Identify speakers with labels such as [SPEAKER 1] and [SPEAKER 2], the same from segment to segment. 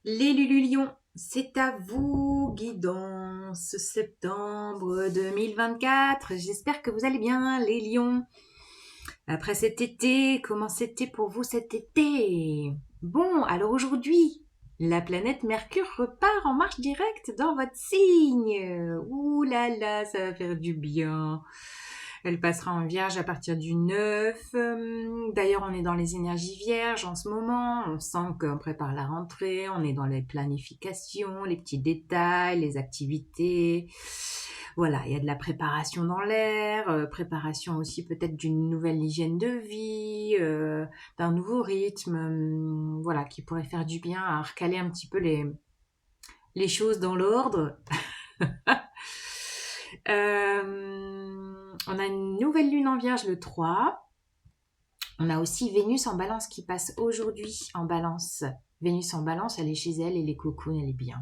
[SPEAKER 1] Les Lululions, c'est à vous, guidance septembre 2024. J'espère que vous allez bien, les lions. Après cet été, comment c'était pour vous cet été? Bon, alors aujourd'hui, la planète Mercure repart en marche directe dans votre signe. Ouh là là, ça va faire du bien. Elle passera en vierge à partir du 9. D'ailleurs, on est dans les énergies vierges en ce moment. On sent qu'on prépare la rentrée. On est dans les planifications, les petits détails, les activités. Voilà, il y a de la préparation dans l'air, préparation aussi peut-être d'une nouvelle hygiène de vie, d'un nouveau rythme, voilà, qui pourrait faire du bien à recaler un petit peu les choses dans l'ordre. On a une nouvelle lune en vierge le 3. On a aussi Vénus en balance qui passe aujourd'hui en balance. Vénus en balance, elle est chez elle et les cocoons, elle est bien.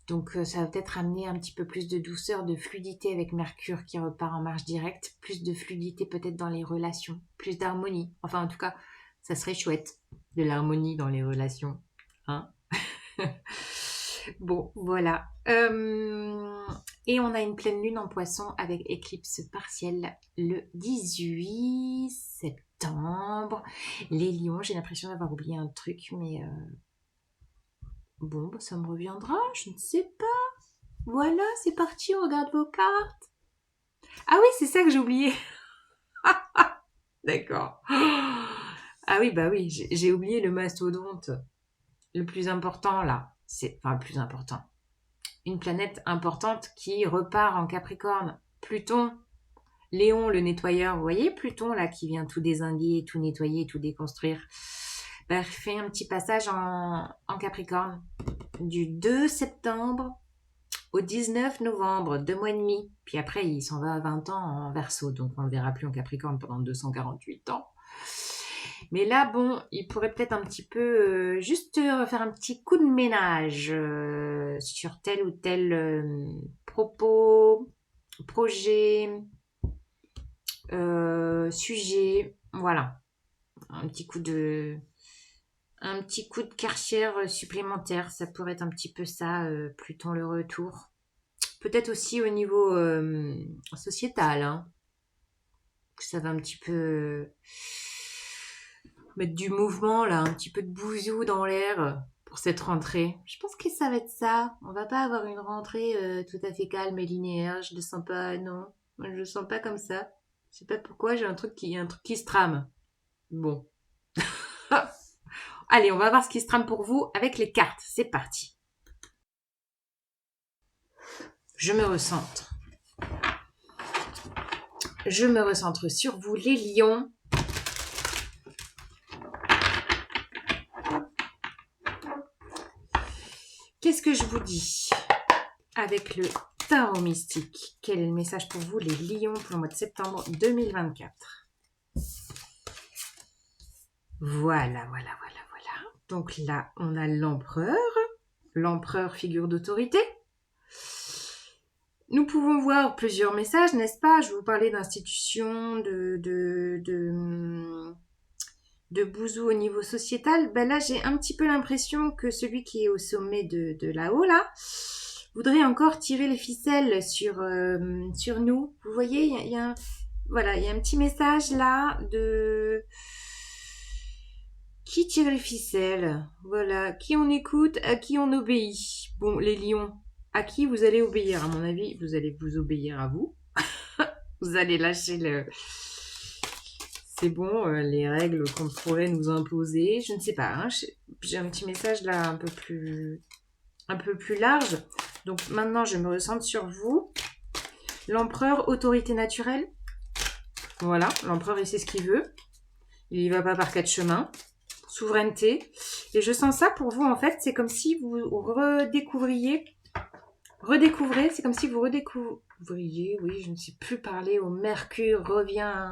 [SPEAKER 1] Donc ça va peut-être amener un petit peu plus de douceur, de fluidité avec Mercure qui repart en marche directe, plus de fluidité peut-être dans les relations, plus d'harmonie. Enfin en tout cas, ça serait chouette, de l'harmonie dans les relations. Hein. Bon, voilà. Et on a une pleine lune en poisson avec éclipse partielle le 18 septembre. Les lions, j'ai l'impression d'avoir oublié un truc, mais bon, bah, ça me reviendra, je ne sais pas. Voilà, c'est parti, on regarde vos cartes. Ah oui, c'est ça que j'ai oublié. D'accord. Ah oui, bah oui, j'ai oublié le mastodonte. Le plus important là. Enfin, le plus important. Une planète importante qui repart en Capricorne. Pluton. Léon, le nettoyeur. Vous voyez Pluton là qui vient tout dézinguer, tout nettoyer, tout déconstruire. Bah, fait un petit passage en Capricorne. Du 2 septembre au 19 novembre, 2 mois et demi. Puis après, il s'en va à 20 ans en Verseau, donc on ne le verra plus en Capricorne pendant 248 ans. Mais là, bon, il pourrait peut-être un petit peu juste faire un petit coup de ménage sur tel ou tel propos, projet, sujet. Voilà, un petit coup de, un petit coup de Karcher supplémentaire. Ça pourrait être un petit peu ça, Pluton le retour. Peut-être aussi au niveau sociétal, hein, que ça va un petit peu mettre du mouvement, là, un petit peu de bouzou dans l'air pour cette rentrée. Je pense que ça va être ça. On va pas avoir une rentrée tout à fait calme et linéaire. Je le sens pas, non. Je le sens pas comme ça. Je sais pas pourquoi, j'ai un truc qui se trame. Bon. Allez, on va voir ce qui se trame pour vous avec les cartes. C'est parti. Je me recentre. Je me recentre sur vous, les lions. Qu'est-ce que je vous dis avec le tarot mystique? Quel est le message pour vous, les lions, pour le mois de septembre 2024? Voilà, voilà, voilà, voilà. Donc là, on a l'empereur. L'empereur, figure d'autorité. Nous pouvons voir plusieurs messages, n'est-ce pas? Je vous parlais d'institutions, de bouzou au niveau sociétal. Ben là, j'ai un petit peu l'impression que celui qui est au sommet de là-haut, là, voudrait encore tirer les ficelles sur nous. Vous voyez, voilà, il y a un petit message là de qui tire les ficelles. Voilà, qui on écoute, à qui on obéit. Bon, les lions, à qui vous allez obéir? À mon avis, vous allez vous obéir à vous. Vous allez lâcher le... C'est bon, les règles qu'on pourrait nous imposer. Je ne sais pas, hein, j'ai un petit message là un peu plus large. Donc maintenant, je me recentre sur vous. L'empereur, autorité naturelle. Voilà, l'empereur, il sait ce qu'il veut. Il y va pas par quatre chemins. Souveraineté. Et je sens ça pour vous, en fait, c'est comme si vous redécouvrez, c'est comme si vous redécouvriez, oui, je ne sais plus parler, au Mercure revient...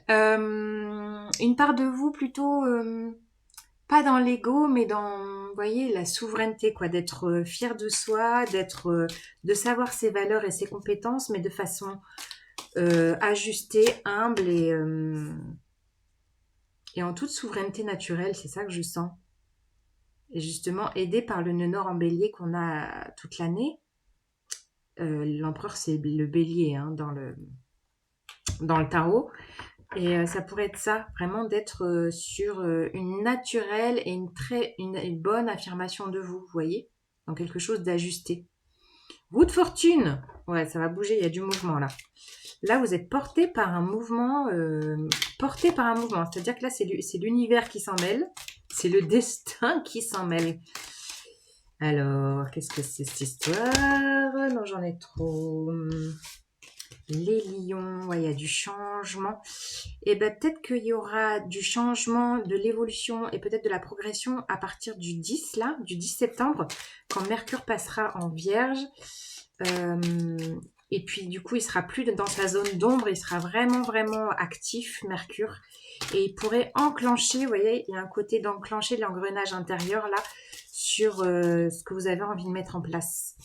[SPEAKER 1] une part de vous plutôt... pas dans l'ego, mais dans, vous voyez, la souveraineté, quoi, d'être fier de soi, de savoir ses valeurs et ses compétences, mais de façon ajustée, humble et en toute souveraineté naturelle, c'est ça que je sens. Et justement, aidé par le nœud nord en bélier qu'on a toute l'année. L'empereur, c'est le bélier hein, dans le tarot. Et ça pourrait être ça, vraiment d'être sur une naturelle et une bonne affirmation de vous, vous voyez, dans quelque chose d'ajusté. Roue de fortune, ouais, ça va bouger, il y a du mouvement là. Là, vous êtes porté par un mouvement, c'est-à-dire que là, c'est l'univers qui s'en mêle, c'est le destin qui s'en mêle. Alors, qu'est-ce que c'est cette histoire? Non, j'en ai trop. Les lions, ouais, il y a du changement. Et ben peut-être qu'il y aura du changement, de l'évolution et peut-être de la progression à partir du 10 là, du 10 septembre, quand Mercure passera en Vierge. Et puis du coup, il sera plus dans sa zone d'ombre, il sera vraiment vraiment actif, Mercure. Et il pourrait enclencher, vous voyez, il y a un côté d'enclencher l'engrenage intérieur là sur ce que vous avez envie de mettre en place.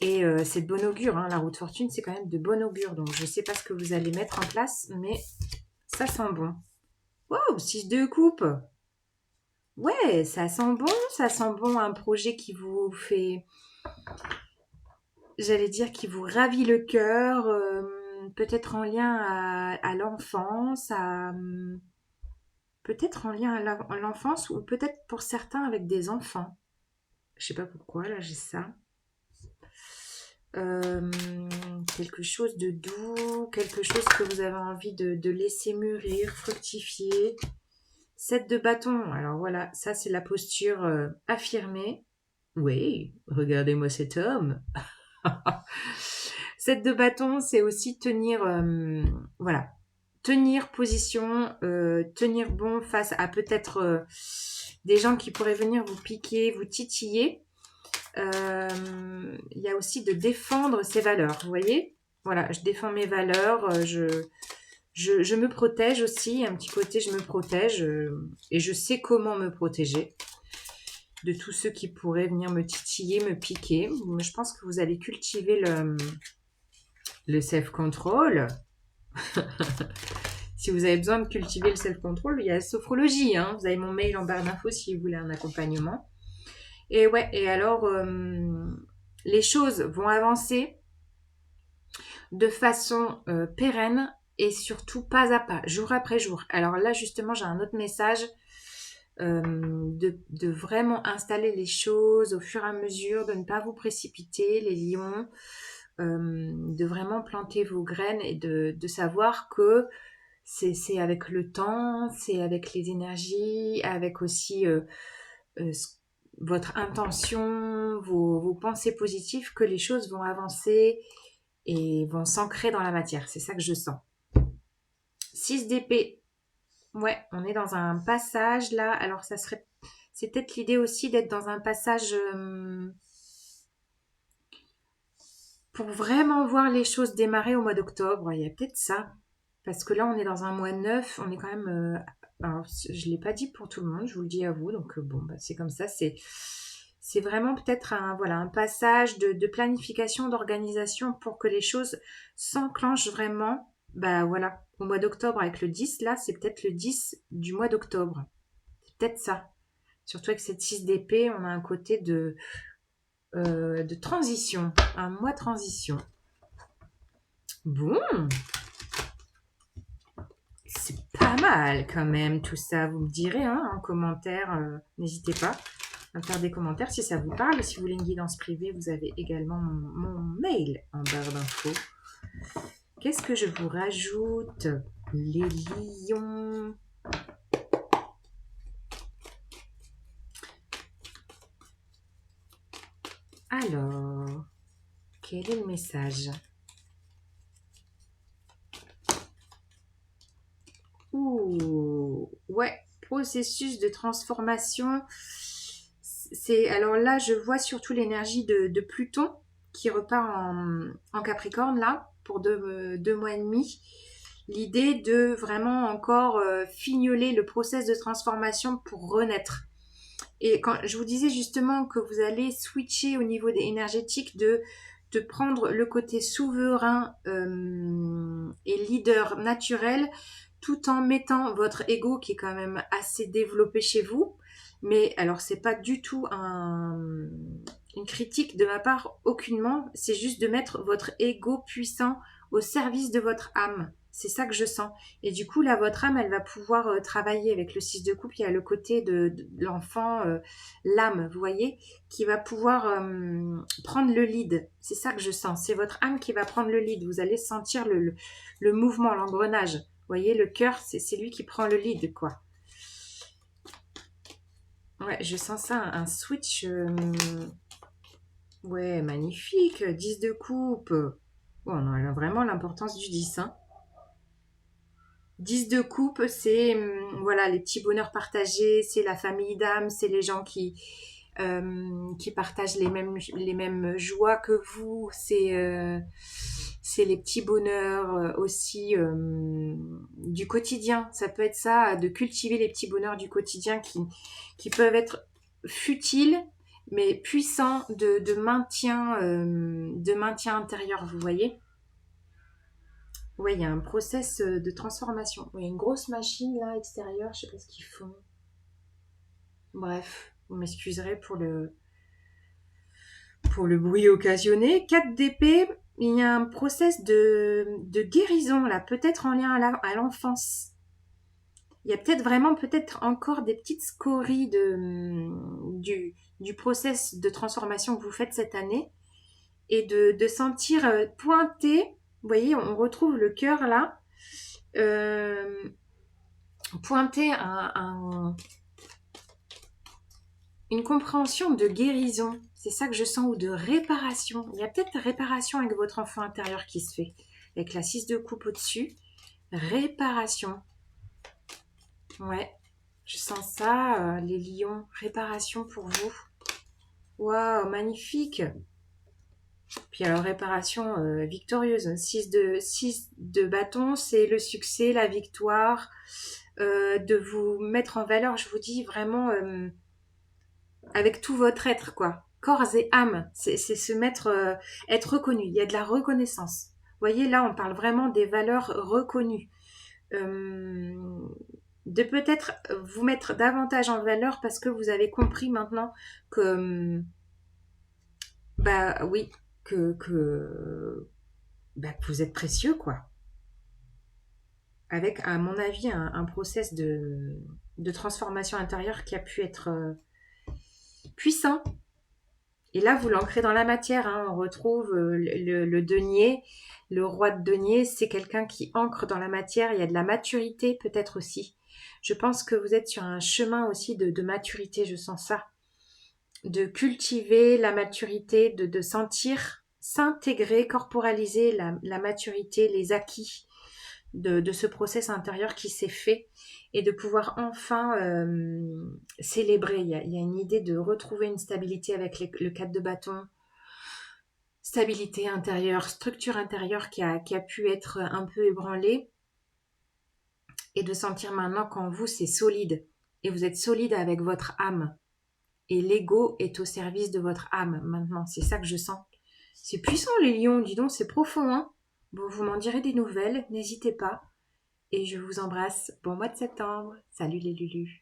[SPEAKER 1] Et c'est de bon augure, hein. La roue de fortune, c'est quand même de bon augure. Donc, je ne sais pas ce que vous allez mettre en place, mais ça sent bon. Wow, 6 de coupe. Ouais, ça sent bon un projet qui vous fait, j'allais dire, qui vous ravit le cœur, peut-être en lien à l'enfance, peut-être en lien à l'enfance ou peut-être pour certains avec des enfants. Je sais pas pourquoi, là, j'ai ça. Quelque chose de doux, quelque chose que vous avez envie de laisser mûrir, fructifier. 7 de bâton, alors voilà, ça c'est la posture affirmée. Oui, regardez-moi cet homme. 7 de bâton, c'est aussi tenir, voilà, tenir position, tenir bon face à peut-être des gens qui pourraient venir vous piquer, vous titiller. Il y a aussi de défendre ses valeurs, vous voyez. Voilà, je défends mes valeurs, je me protège aussi, un petit côté je me protège et je sais comment me protéger de tous ceux qui pourraient venir me titiller, me piquer. Je pense que vous allez cultiver le self-control. Si vous avez besoin de cultiver le self-control, il y a la sophrologie, hein. Vous avez mon mail en barre d'infos si vous voulez un accompagnement. Et ouais, et alors, les choses vont avancer de façon pérenne et surtout pas à pas, jour après jour. Alors là, justement, j'ai un autre message de vraiment installer les choses au fur et à mesure, de ne pas vous précipiter, les lions, de vraiment planter vos graines et de savoir que c'est avec le temps, c'est avec les énergies, avec aussi votre intention, vos pensées positives, que les choses vont avancer et vont s'ancrer dans la matière. C'est ça que je sens. 6 d'épée. Ouais, on est dans un passage là. Alors c'est peut-être l'idée aussi d'être dans un passage pour vraiment voir les choses démarrer au mois d'octobre. Il y a peut-être ça. Parce que là, on est dans un mois neuf. On est quand même... alors, je ne l'ai pas dit pour tout le monde, je vous le dis à vous. Donc, bon, bah, c'est comme ça. C'est vraiment peut-être un passage de planification, d'organisation pour que les choses s'enclenchent vraiment. Bah voilà, au mois d'octobre avec le 10, là, c'est peut-être le 10 du mois d'octobre. C'est peut-être ça. Surtout avec cette 6 d'épée, on a un côté de transition, un mois transition. Bon, c'est pas mal quand même tout ça, vous me direz hein, en commentaire, n'hésitez pas à faire des commentaires si ça vous parle. Si vous voulez une guidance privée, vous avez également mon mail en barre d'infos. Qu'est-ce que je vous rajoute? Les lions. Alors, quel est le message? Ouh, ouais, processus de transformation. Alors là, je vois surtout l'énergie de Pluton qui repart en Capricorne là pour 2 mois et demi. L'idée de vraiment encore fignoler le process de transformation pour renaître. Et quand je vous disais justement que vous allez switcher au niveau des énergétiques de prendre le côté souverain et leader naturel tout en mettant votre ego qui est quand même assez développé chez vous Mais alors, c'est pas du tout une critique de ma part, aucunement. C'est juste de mettre votre ego puissant au service de votre âme. C'est ça que je sens. Et du coup, là, votre âme, elle va pouvoir travailler avec le 6 de coupe. Il y a le côté de l'enfant, l'âme, vous voyez, qui va pouvoir prendre le lead. C'est ça que je sens. C'est votre âme qui va prendre le lead. Vous allez sentir le mouvement, l'engrenage. Vous voyez, le cœur, c'est lui qui prend le lead, quoi. Ouais, je sens ça, un switch. Ouais, magnifique. 10 de coupe. Bon, on a vraiment l'importance du 10, hein. 10 de coupe, c'est voilà, les petits bonheurs partagés, c'est la famille d'âme, c'est les gens qui partagent les mêmes joies que vous, c'est les petits bonheurs aussi du quotidien. Ça peut être ça, de cultiver les petits bonheurs du quotidien qui peuvent être futiles, mais puissants de maintien intérieur, vous voyez. Oui, il y a un process de transformation. Oui, il y a une grosse machine là, extérieure, je sais pas ce qu'ils font. Bref, vous m'excuserez pour le bruit occasionné. 4 d'épée, il y a un process de guérison là, peut-être en lien à l'enfance. Il y a peut-être encore des petites scories du process de transformation que vous faites cette année et de sentir pointer. Vous voyez, on retrouve le cœur là. Pointer une compréhension de guérison. C'est ça que je sens, ou de réparation. Il y a peut-être réparation avec votre enfant intérieur qui se fait. Avec la 6 de coupe au-dessus. Réparation. Ouais, je sens ça, les lions. Réparation pour vous. Waouh, magnifique. Puis alors, réparation victorieuse. 6 de bâton, c'est le succès, la victoire. De vous mettre en valeur, je vous dis vraiment avec tout votre être, quoi. Corps et âme, c'est se mettre, être reconnu. Il y a de la reconnaissance. Vous voyez, là, on parle vraiment des valeurs reconnues. De peut-être vous mettre davantage en valeur parce que vous avez compris maintenant que, bah oui, que vous êtes précieux, quoi. Avec, à mon avis, un process de transformation intérieure qui a pu être puissant. Et là, vous l'ancrez dans la matière. Hein. On retrouve le denier. Le roi de denier, c'est quelqu'un qui ancre dans la matière. Il y a de la maturité peut-être aussi. Je pense que vous êtes sur un chemin aussi de maturité, je sens ça. De cultiver la maturité, de sentir, s'intégrer, corporaliser la maturité, les acquis de ce process intérieur qui s'est fait et de pouvoir enfin célébrer. Il y a une idée de retrouver une stabilité avec le 4 de bâton, stabilité intérieure, structure intérieure qui a pu être un peu ébranlée et de sentir maintenant qu'en vous c'est solide et vous êtes solide avec votre âme et l'ego est au service de votre âme maintenant. C'est ça que je sens. C'est puissant les lions, dis donc, c'est profond, hein. Bon, vous m'en direz des nouvelles, n'hésitez pas. Et je vous embrasse. Bon mois de septembre. Salut les Lulus.